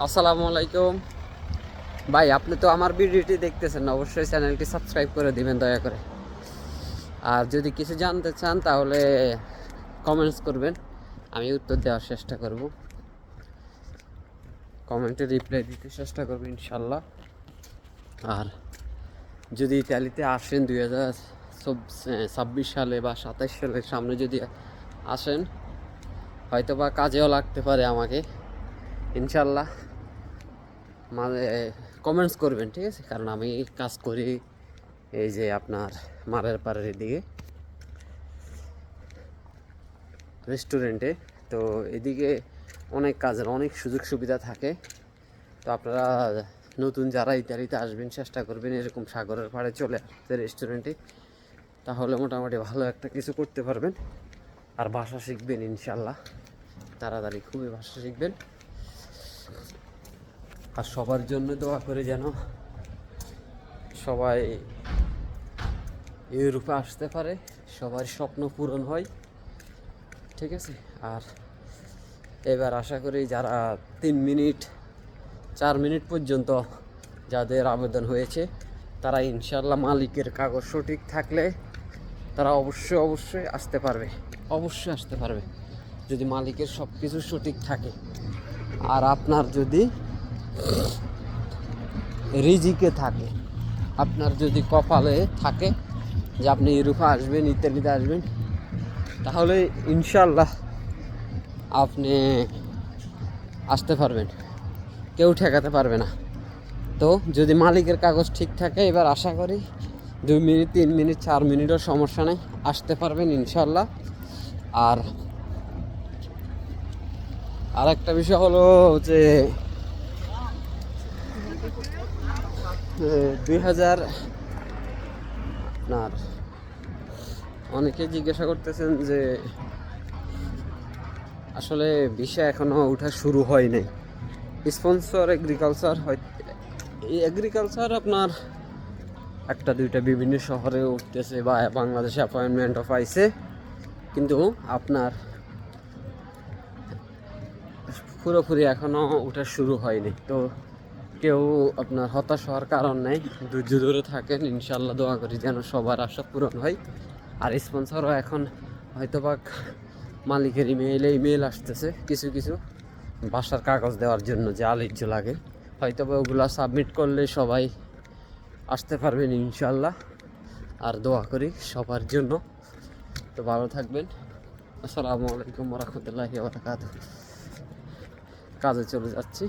আসসালামু আলাইকুম ভাই, আপনি তো আমার ভিডিওটি দেখতেছেন, অবশ্যই চ্যানেলটি সাবস্ক্রাইব করে দিবেন দয়া করে। আর যদি কিছু জানতে চান তাহলে কমেন্টস করবেন, আমি উত্তর দেওয়ার চেষ্টা করব, কমেন্টে রিপ্লাই দিতে চেষ্টা করব ইনশাল্লাহ। আর যদি ইতালিতে আসেন 2026 সালে বা 27 সালের সামনে যদি আসেন, হয়তো বা কাজেও লাগতে পারে আমাকে ইনশাল্লাহ। মানে কমেন্টস করবেন, ঠিক আছে? কারণ আমি কাজ করি এই যে আপনার মারের পাড়ের দিকে রেস্টুরেন্টে। তো এদিকে অনেক কাজের অনেক সুযোগ সুবিধা থাকে। তো আপনারা নতুন যারা ইতালিতে আসবেন চেষ্টা করবেন এরকম সাগরের পাড়ে চলে আসতে রেস্টুরেন্টে, তাহলে মোটামুটি ভালো একটা কিছু করতে পারবেন। আর ভাষা শিখবেন ইনশাল্লাহ, তাড়াতাড়ি খুবই ভাষা শিখবেন। আর সবার জন্য দোয়া করে যেন সবাই ইউরোপে আসতে পারে, সবার স্বপ্ন পূরণ হয়, ঠিক আছে? আর এবার আশা করি যারা 3 মিনিট 4 মিনিট পর্যন্ত যাদের আবেদন হয়েছে, তারা ইনশাল্লাহ মালিকের কাগজ সঠিক থাকলে তারা অবশ্যই আসতে পারবে, অবশ্যই আসতে পারবে যদি মালিকের সব কিছু সঠিক থাকে। আর আপনার যদি রিজিকে থাকে, আপনার যদি কপালে থাকে যে আপনি ইউরোপে আসবেন, ইতালিতে আসবেন, তাহলে ইনশাল্লাহ আপনি আসতে পারবেন, কেউ ঠেকাতে পারবে না। তো যদি মালিকের কাগজ ঠিক থাকে, এবার আশা করি 2 মিনিট 3 মিনিট 4 মিনিটও সমস্যা নেই, আসতে পারবেন ইনশাল্লাহ। আর আরেকটা বিষয় হলো যে 2000 আপনার অনেকে জিজ্ঞাসা করতেছেন যে আসলে ভিসা এখনো ওঠা শুরু হয় নাই। স্পন্সর এগ্রিকালচার হয়, এই এগ্রিকালচার আপনার একটা দুইটা বিভিন্ন শহরে উঠতেছে বা বাংলাদেশে অ্যাপয়েন্টমেন্টও পাইছে, কিন্তু আপনার পুরোপুরি এখনও ওঠা শুরু হয়নি। তো কেউ আপনার হতাশ হওয়ার কারণ নেই, ধৈর্য ধরে থাকেন, ইনশাল্লাহ দোয়া করি যেন সবার আশা পূরণ হয়। আর স্পন্সরও এখন হয়তোবা মালিকের ইমেইল আসতেছে কিছু কিছু বাসার কাগজ দেওয়ার জন্য, যে আলিজ্য লাগে, হয়তোবা ওগুলো সাবমিট করলে সবাই আসতে পারবেন ইনশাল্লাহ। আর দোয়া করি সবার জন্য। তো ভালো থাকবেন। আসসালামু আলাইকুম ওয়া রাহমাতুল্লাহি ওয়া বারাকাতুহু। কাজে চলে যাচ্ছি।